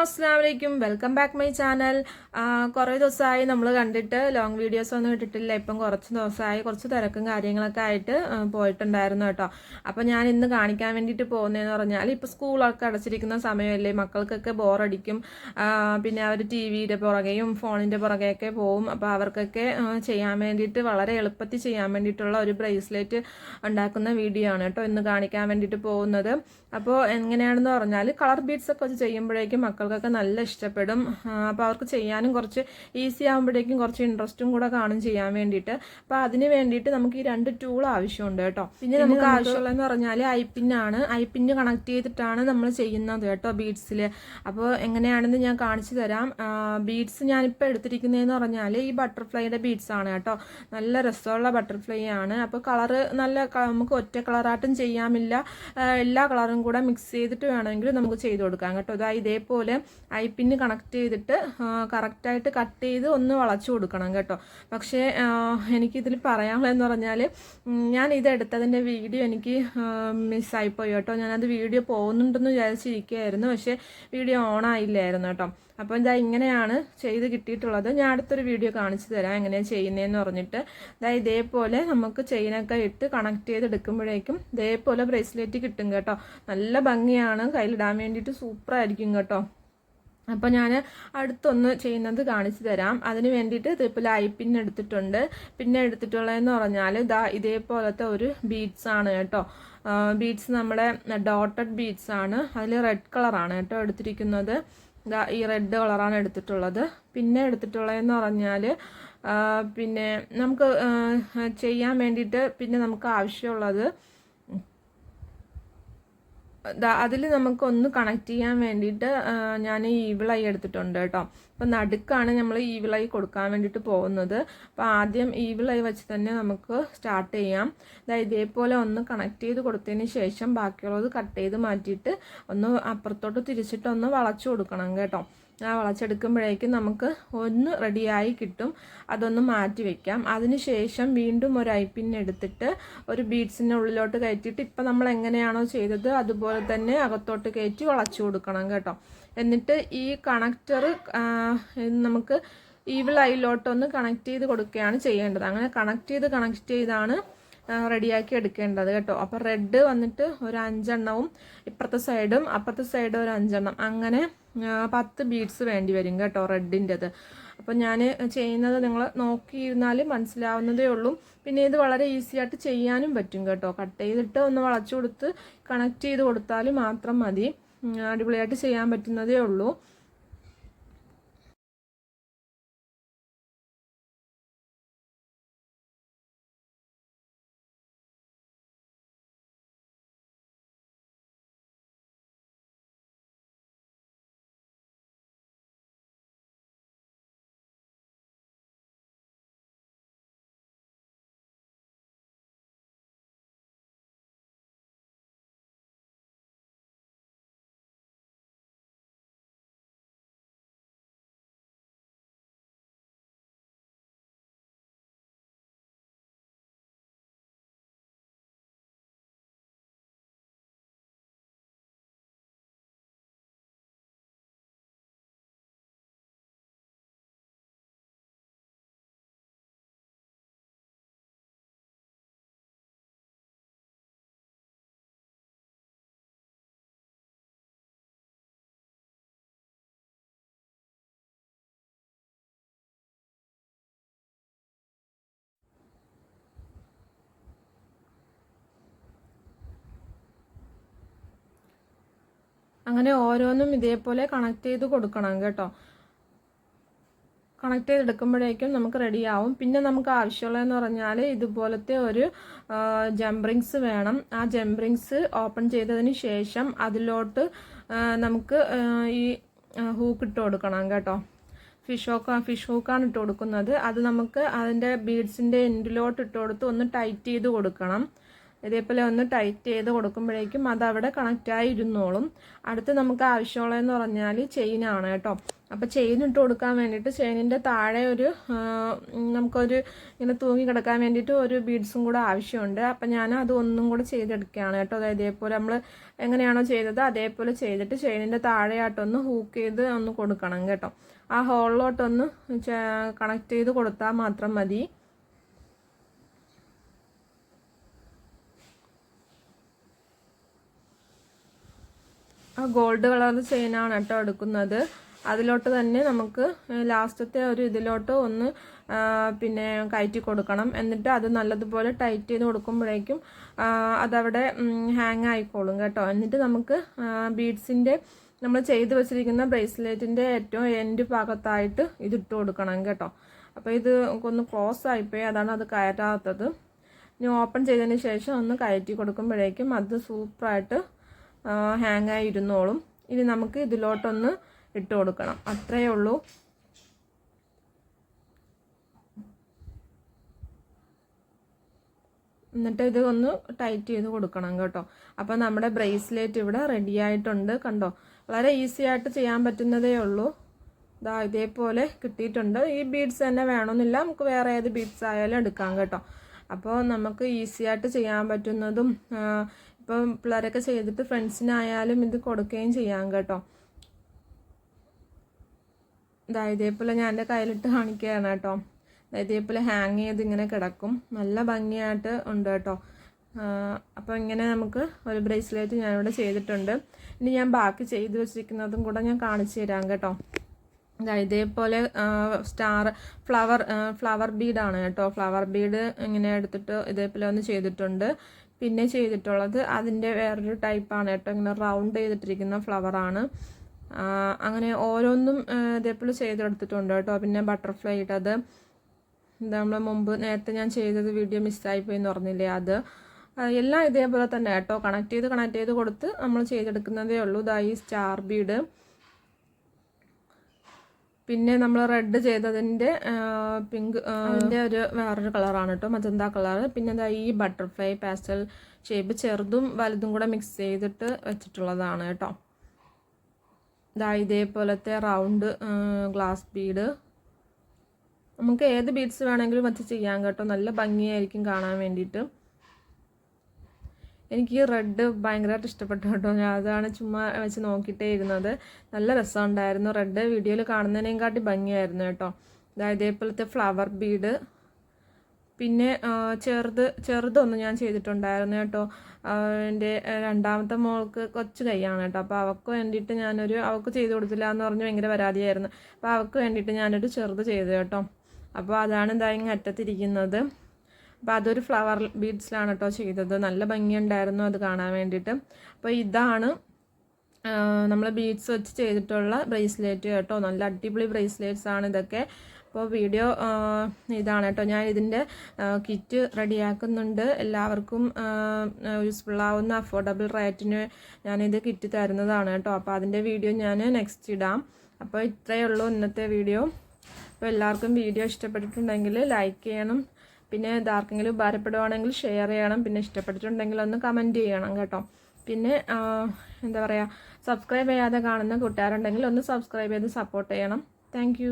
അസ്സലാമു അലൈക്കും welcome back my channel. കുറേ ദിവസമായി നമ്മൾ കണ്ടിട്ട് ലോങ് വീഡിയോസ് ഒന്നും ഇട്ടിട്ടില്ല. ഇപ്പം കുറച്ച് ദിവസമായി കുറച്ച് തിരക്കും കാര്യങ്ങളൊക്കെ ആയിട്ട് പോയിട്ടുണ്ടായിരുന്നു കേട്ടോ. അപ്പോൾ ഞാൻ ഇന്ന് കാണിക്കാൻ വേണ്ടിയിട്ട് പോകുന്നതെന്ന് പറഞ്ഞാൽ ഇപ്പോൾ സ്കൂളൊക്കെ അടച്ചിരിക്കുന്ന സമയമല്ലേ, മക്കൾക്കൊക്കെ ബോറടിക്കും. പിന്നെ അവർ ടി വിയുടെ പുറകെയും ഫോണിൻ്റെ പുറകെയൊക്കെ പോവും. അപ്പോൾ അവർക്കൊക്കെ ചെയ്യാൻ വേണ്ടിയിട്ട് വളരെ എളുപ്പത്തിൽ ചെയ്യാൻ വേണ്ടിയിട്ടുള്ള ഒരു ബ്രേസ്ലെറ്റ് ഉണ്ടാക്കുന്ന വീഡിയോ ആണ് കേട്ടോ ഇന്ന് കാണിക്കാൻ വേണ്ടിയിട്ട് പോകുന്നത്. അപ്പോൾ എങ്ങനെയാണെന്ന് പറഞ്ഞാൽ കളർ ബീഡ്സ് ഒക്കെ വെച്ച് ചെയ്യുമ്പോഴേക്കും മക്കൾക്കൊക്കെ നല്ല ഇഷ്ടപ്പെടും. അപ്പോൾ അവർക്ക് ചെയ്യാനും കുറച്ച് ഈസി ആകുമ്പോഴേക്കും കുറച്ച് ഇൻട്രസ്റ്റും കൂടെ കാണും ചെയ്യാൻ വേണ്ടിയിട്ട്. അപ്പോൾ അതിന് വേണ്ടിയിട്ട് നമുക്ക് ഈ 2 ടൂൾ ആവശ്യമുണ്ട് കേട്ടോ. പിന്നെ നമുക്ക് ആവശ്യമുള്ളതെന്ന് പറഞ്ഞാൽ ഐപ്പിന്നാണ്. ഐപ്പിന്ന് കണക്ട് ചെയ്തിട്ടാണ് നമ്മൾ ചെയ്യുന്നത് കേട്ടോ ബീഡ്സിൽ. അപ്പോൾ എങ്ങനെയാണെന്ന് ഞാൻ കാണിച്ചു തരാം. ബീഡ്സ് ഞാനിപ്പോൾ എടുത്തിരിക്കുന്നതെന്ന് പറഞ്ഞാൽ ഈ ബട്ടർഫ്ലൈയുടെ ബീഡ്സ് ആണ് കേട്ടോ. നല്ല രസമുള്ള ബട്ടർഫ്ലൈ ആണ്. അപ്പോൾ കളറ് നല്ല നമുക്ക് ഒറ്റ കളറായിട്ടും ചെയ്യാമില്ല, എല്ലാ കളറും കൂടെ മിക്സ് ചെയ്തിട്ട് വേണമെങ്കിൽ നമുക്ക് ചെയ്ത് കൊടുക്കാം കേട്ടോ. ഇതേപോലെ ഐപ്പിന്ന് കണക്ട് ചെയ്തിട്ട് കറക്റ്റായിട്ട് കട്ട് ചെയ്ത് ഒന്ന് വളച്ചു കൊടുക്കണം കേട്ടോ. പക്ഷേ എനിക്കിതിൽ പറയാനുള്ളതെന്ന് പറഞ്ഞാൽ ഞാൻ ഇതെടുത്തതിൻ്റെ വീഡിയോ എനിക്ക് മിസ്സായിപ്പോയി കേട്ടോ. ഞാനത് വീഡിയോ പോകുന്നുണ്ടെന്ന് വിചാരിച്ചിരിക്കുകയായിരുന്നു, പക്ഷേ വീഡിയോ ഓൺ ആയില്ലായിരുന്നു കേട്ടോ. അപ്പോൾ ഇങ്ങനെയാണ് ചെയ്ത് കിട്ടിയിട്ടുള്ളത്. ഞാൻ അടുത്തൊരു വീഡിയോ കാണിച്ചു തരാം എങ്ങനെയാണ് ചെയ്യുന്നതെന്ന് പറഞ്ഞിട്ട്. ഇതേപോലെ നമുക്ക് ചെയിനൊക്കെ ഇട്ട് കണക്ട് ചെയ്തെടുക്കുമ്പോഴേക്കും ഇതേപോലെ ബ്രേസ്ലെറ്റ് കിട്ടും കേട്ടോ. നല്ല ഭംഗിയാണ്, കയ്യിലിടാൻ വേണ്ടിയിട്ട് സൂപ്പറായിരിക്കും കേട്ടോ. അപ്പോൾ ഞാൻ അടുത്തൊന്ന് ചെയ്യുന്നത് കാണിച്ചു തരാം. അതിന് വേണ്ടിയിട്ട് ഇതേപോലെ ഐപ്പിൻ എടുത്തിട്ടുണ്ട്. പിന്നെ എടുത്തിട്ടുള്ളതെന്ന് പറഞ്ഞാൽ ഇതേപോലത്തെ ഒരു ബീഡ്സ് ആണ് കേട്ടോ. ബീഡ്സ് നമ്മുടെ ഡോട്ടഡ് ബീഡ്സ് ആണ്. അതിൽ റെഡ് കളറാണ് കേട്ടോ എടുത്തിരിക്കുന്നത്. ഈ റെഡ് കളറാണ് എടുത്തിട്ടുള്ളത്. പിന്നെ എടുത്തിട്ടുള്ളതെന്ന് പറഞ്ഞാൽ പിന്നെ നമുക്ക് ചെയ്യാൻ വേണ്ടിയിട്ട് പിന്നെ നമുക്ക് ആവശ്യമുള്ളത് അതിൽ നമുക്കൊന്ന് കണക്ട് ചെയ്യാൻ വേണ്ടിയിട്ട് ഞാൻ ഈവിളായി എടുത്തിട്ടുണ്ട് കേട്ടോ. അപ്പോൾ നടുക്കാണ് നമ്മൾ ഈവിളായി കൊടുക്കാൻ വേണ്ടിയിട്ട് പോകുന്നത്. അപ്പോൾ ആദ്യം ഈവിളായി വെച്ച് തന്നെ നമുക്ക് സ്റ്റാർട്ട് ചെയ്യാം. ഇതേപോലെ ഒന്ന് കണക്ട് ചെയ്ത് കൊടുത്തതിന് ശേഷം ബാക്കിയുള്ളത് കട്ട് ചെയ്ത് മാറ്റിയിട്ട് ഒന്ന് അപ്പുറത്തോട്ട് തിരിച്ചിട്ട് ഒന്ന് വളച്ചു കൊടുക്കണം കേട്ടോ. വളച്ചെടുക്കുമ്പോഴേക്കും നമുക്ക് ഒന്ന് റെഡിയായി കിട്ടും. അതൊന്ന് മാറ്റി വെക്കാം. അതിന് ശേഷം വീണ്ടും ഒരു ഐപ്പിൻ എടുത്തിട്ട് ഒരു ബീഡ്സിൻ്റെ ഉള്ളിലോട്ട് കയറ്റിയിട്ട് ഇപ്പം നമ്മൾ എങ്ങനെയാണോ ചെയ്തത് അതുപോലെ തന്നെ അകത്തോട്ട് കയറ്റി വളച്ചു കൊടുക്കണം കേട്ടോ. എന്നിട്ട് ഈ കണക്ടർ നമുക്ക് ഈവിളായിലോട്ടൊന്ന് കണക്ട് ചെയ്ത് കൊടുക്കുകയാണ് ചെയ്യേണ്ടത്. അങ്ങനെ കണക്ട് ചെയ്താണ് റെഡിയാക്കി എടുക്കേണ്ടത് കേട്ടോ. അപ്പോൾ റെഡ് വന്നിട്ട് ഒരു 5 എണ്ണവും ഇപ്പുറത്തെ സൈഡും അപ്പുറത്തെ സൈഡും ഒരു 5 എണ്ണം, അങ്ങനെ 10 ബീഡ്സ് വേണ്ടി വരും കേട്ടോ റെഡിൻ്റെത്. അപ്പോൾ ഞാൻ ചെയ്യുന്നത് നിങ്ങൾ നോക്കിയിരുന്നാൽ മനസ്സിലാവുന്നതേ ഉള്ളൂ. പിന്നെ ഇത് വളരെ ഈസി ആയിട്ട് ചെയ്യാനും പറ്റും കേട്ടോ. കട്ട് ചെയ്തിട്ട് ഒന്ന് വളച്ചു കൊടുത്ത് കണക്ട് ചെയ്ത് കൊടുത്താൽ മാത്രം മതി. അടിപൊളിയായിട്ട് ചെയ്യാൻ പറ്റുന്നതേ ഉള്ളൂ. അങ്ങനെ ഓരോന്നും ഇതേപോലെ കണക്ട് ചെയ്ത് കൊടുക്കണം കേട്ടോ. കണക്ട് ചെയ്തെടുക്കുമ്പോഴേക്കും നമുക്ക് റെഡിയാവും. പിന്നെ നമുക്ക് ആവശ്യമുള്ളതെന്ന് പറഞ്ഞാൽ ഇതുപോലത്തെ ഒരു ജംറിങ്സ് വേണം. ആ ജംറിങ്സ് ഓപ്പൺ ചെയ്തതിന് ശേഷം അതിലോട്ട് നമുക്ക് ഈ ഹൂക്ക് ഇട്ട് കൊടുക്കണം കേട്ടോ. ഫിഷ് ഹൂക്കാണ് ഇട്ട് കൊടുക്കുന്നത്. അത് നമുക്ക് അതിൻ്റെ ബീഡ്സിൻ്റെ എൻഡിലോട്ട് ഇട്ട് കൊടുത്ത് ഒന്ന് ടൈറ്റ് ചെയ്ത് കൊടുക്കണം. ഇതേപോലെ ഒന്ന് ടൈറ്റ് ചെയ്ത് കൊടുക്കുമ്പോഴേക്കും അതവിടെ കണക്റ്റായി ഇരുന്നോളും. അടുത്ത് നമുക്ക് ആവശ്യമുള്ളതെന്ന് പറഞ്ഞാൽ ചെയിനാണ് കേട്ടോ. അപ്പോൾ ചെയിൻ ഇട്ട് കൊടുക്കാൻ വേണ്ടിയിട്ട് ചെയിനിൻ്റെ താഴെ നമുക്കൊരു ഇങ്ങനെ തൂങ്ങി കിടക്കാൻ വേണ്ടിയിട്ട് ഒരു ബീഡ്സും കൂടെ ആവശ്യമുണ്ട്. അപ്പം ഞാൻ അത് ഒന്നും കൂടെ ചെയ്തെടുക്കുകയാണ് കേട്ടോ. അതായത് ഇതേപോലെ നമ്മൾ എങ്ങനെയാണോ ചെയ്തത് അതേപോലെ ചെയ്തിട്ട് ചെയിനിൻ്റെ താഴെയായിട്ടൊന്ന് ഹൂക്ക് ചെയ്ത് ഒന്ന് കൊടുക്കണം കേട്ടോ. ആ ഹോളിലോട്ടൊന്ന് കണക്ട് ചെയ്ത് കൊടുത്താൽ മാത്രം മതി. ആ ഗോൾഡ് കളർ ചെയിനാണ് കേട്ടോ എടുക്കുന്നത്. അതിലോട്ട് തന്നെ നമുക്ക് ലാസ്റ്റത്തെ ഒരു ഇതിലോട്ട് ഒന്ന് പിന്നെ കയറ്റി കൊടുക്കണം. എന്നിട്ട് അത് നല്ലതുപോലെ ടൈറ്റ് ചെയ്ത് കൊടുക്കുമ്പോഴേക്കും അതവിടെ ഹാങ് ആയിക്കോളും കേട്ടോ. എന്നിട്ട് നമുക്ക് ബീഡ്സിൻ്റെ നമ്മൾ ചെയ്ത് വെച്ചിരിക്കുന്ന ബ്രേസ്ലെറ്റിൻ്റെ ഏറ്റവും എൻഡ് ഭാഗത്തായിട്ട് ഇതിട്ട് കൊടുക്കണം കേട്ടോ. അപ്പോൾ ഇത് ഒന്ന് ക്ലോസ് ആയിപ്പോയി, അതാണ് അത് കയറ്റാത്തത്. ഇനി ഓപ്പൺ ചെയ്തതിന് ശേഷം ഒന്ന് കയറ്റി കൊടുക്കുമ്പോഴേക്കും അത് സൂപ്പറായിട്ട് ഹാങ് ആയി ഇരുന്നോളും. ഇനി നമുക്ക് ഇതിലോട്ടൊന്ന് ഇട്ട് കൊടുക്കണം, അത്രയേ ഉള്ളൂ. എന്നിട്ട് ഇത് ഒന്ന് ടൈറ്റ് ചെയ്ത് കൊടുക്കണം കേട്ടോ. അപ്പോൾ നമ്മുടെ ബ്രേസ്ലെറ്റ് ഇവിടെ റെഡി ആയിട്ടുണ്ട്. കണ്ടോ, വളരെ ഈസി ആയിട്ട് ചെയ്യാൻ പറ്റുന്നതേ ഉള്ളൂ. ഇതാ ഇതേപോലെ കിട്ടിയിട്ടുണ്ട്. ഈ ബീഡ്സ് തന്നെ വേണമെന്നില്ല, നമുക്ക് വേറെ ഏത് ബീഡ്സ് ആയാലും എടുക്കാം കേട്ടോ. അപ്പോൾ നമുക്ക് ഈസി ആയിട്ട് ചെയ്യാൻ പറ്റുന്നതും ഇപ്പം പിള്ളേരൊക്കെ ചെയ്തിട്ട് ഫ്രണ്ട്സിനായാലും ഇത് കൊടുക്കുകയും ചെയ്യാം കേട്ടോ. ഇതേപോലെ ഞാൻ എൻ്റെ കയ്യിലിട്ട് കാണിക്കുകയാണ് കേട്ടോ. ഇതേപോലെ ഹാങ് ചെയ്ത് ഇങ്ങനെ കിടക്കും, നല്ല ഭംഗിയായിട്ട് ഉണ്ട് കേട്ടോ. അപ്പോൾ ഇങ്ങനെ നമുക്ക് ഒരു ബ്രേസ്ലെറ്റ് ഞാനിവിടെ ചെയ്തിട്ടുണ്ട്. ഇനി ഞാൻ ബാക്കി ചെയ്ത് വെച്ചിരിക്കുന്നതും കൂടെ ഞാൻ കാണിച്ചു തരാം കേട്ടോ. ഇതേപോലെ ഫ്ലവർ ബീഡാണ് കേട്ടോ. ഫ്ലവർ ബീഡ് ഇങ്ങനെ എടുത്തിട്ട് ഇതേപോലെ ഒന്ന് ചെയ്തിട്ടുണ്ട്. പിന്നെ ചെയ്തിട്ടുള്ളത് അതിൻ്റെ വേറൊരു ടൈപ്പാണ് കേട്ടോ. ഇങ്ങനെ റൗണ്ട് ചെയ്തിട്ടിരിക്കുന്ന ഫ്ലവറാണ്. അങ്ങനെ ഓരോന്നും ഇതേപോലെ ചെയ്തെടുത്തിട്ടുണ്ട് കേട്ടോ. പിന്നെ ബട്ടർഫ്ലൈ ഇട്ടത്, നമ്മൾ മുമ്പ് നേരത്തെ ഞാൻ ചെയ്തത് വീഡിയോ മിസ്സായിപ്പോയി എന്ന് പറഞ്ഞില്ലേ, അത് എല്ലാം ഇതേപോലെ തന്നെ കേട്ടോ. കണക്ട് ചെയ്ത് കൊടുത്ത് നമ്മൾ ചെയ്തെടുക്കുന്നതേ ഉള്ളൂ. ഈ സ്റ്റാർ ബീഡ്, പിന്നെ നമ്മൾ റെഡ് ചെയ്തതിൻ്റെ പിങ്ക് അതിൻ്റെ വേറൊരു കളറാണ് കേട്ടോ, മജന്ത കളർ. പിന്നെ ഈ ബട്ടർഫ്ലൈ പാസ്റ്റൽ ഷേപ്പ് ചെറുതും വലുതും കൂടെ മിക്സ് ചെയ്തിട്ട് വെച്ചിട്ടുള്ളതാണ് കേട്ടോ. ഇതേപോലത്തെ റൗണ്ട് ഗ്ലാസ് ബീഡ്, നമുക്ക് ഏത് ബീഡ്സ് വേണമെങ്കിലും വെച്ച് ചെയ്യാം കേട്ടോ. നല്ല ഭംഗിയായിരിക്കും കാണാൻ വേണ്ടിയിട്ട്. എനിക്ക് ഈ റെഡ് ഭയങ്കരമായിട്ട് ഇഷ്ടപ്പെട്ടു കേട്ടോ. ഞാൻ അതാണ് ചുമ്മാ വെച്ച് നോക്കിയിട്ടേ ഇരുന്നത്. നല്ല രസമുണ്ടായിരുന്നു. റെഡ് വീഡിയോയിൽ കാണുന്നതിനേക്കാട്ടി ഭംഗിയായിരുന്നു കേട്ടോ. ഇതേപോലത്തെ ഫ്ലവർ ബീഡ്, പിന്നെ ചെറുതൊന്ന് ഞാൻ ചെയ്തിട്ടുണ്ടായിരുന്നു കേട്ടോ. എൻ്റെ രണ്ടാമത്തെ മോൾക്ക് കൊച്ചു കൈയാണ് കേട്ടോ. അപ്പോൾ അവൾക്ക് വേണ്ടിയിട്ട് അവൾക്ക് ചെയ്ത് കൊടുത്തില്ല എന്ന് പറഞ്ഞ് ഭയങ്കര പരാതിയായിരുന്നു. അപ്പോൾ അവൾക്ക് വേണ്ടിയിട്ട് ഞാനൊരു ചെറുത് ചെയ്തു കേട്ടോ. അപ്പോൾ അതാണ് ഇങ്ങ് അറ്റത്തിരിക്കുന്നത്. അപ്പോൾ അതൊരു ഫ്ലവർ ബീഡ്സിലാണ് കേട്ടോ ചെയ്തത്. നല്ല ഭംഗിയുണ്ടായിരുന്നു അത് കാണാൻ വേണ്ടിയിട്ട്. അപ്പോൾ ഇതാണ് നമ്മൾ ബീഡ്സ് വെച്ച് ചെയ്തിട്ടുള്ള ബ്രേസ്ലെറ്റ് കേട്ടോ. നല്ല അടിപൊളി ബ്രേസ്ലെറ്റ്സ് ആണ് ഇതൊക്കെ. അപ്പോൾ വീഡിയോ ഇതാണ് കേട്ടോ. ഞാൻ ഇതിൻ്റെ കിറ്റ് റെഡിയാക്കുന്നുണ്ട്. എല്ലാവർക്കും യൂസ്ഫുള്ളാവുന്ന അഫോർഡബിൾ റേറ്റിന് ഞാനിത് കിറ്റ് തരുന്നതാണ് കേട്ടോ. അപ്പോൾ അതിൻ്റെ വീഡിയോ ഞാൻ നെക്സ്റ്റ് ഇടാം. അപ്പോൾ ഇത്രയേ ഉള്ളൂ ഇന്നത്തെ വീഡിയോ. അപ്പോൾ എല്ലാവർക്കും വീഡിയോ ഇഷ്ടപ്പെട്ടിട്ടുണ്ടെങ്കിൽ ലൈക്ക് ചെയ്യണം. പിന്നെ ഇതാർക്കെങ്കിലും ഉപകാരപ്പെടുവാണെങ്കിൽ ഷെയർ ചെയ്യണം. പിന്നെ ഇഷ്ടപ്പെട്ടിട്ടുണ്ടെങ്കിൽ ഒന്ന് കമൻറ്റ് ചെയ്യണം കേട്ടോ. പിന്നെ സബ്സ്ക്രൈബ് ചെയ്യാതെ കാണുന്ന കൂട്ടുകാരുണ്ടെങ്കിൽ ഒന്ന് സബ്സ്ക്രൈബ് ചെയ്ത് സപ്പോർട്ട് ചെയ്യണം. താങ്ക്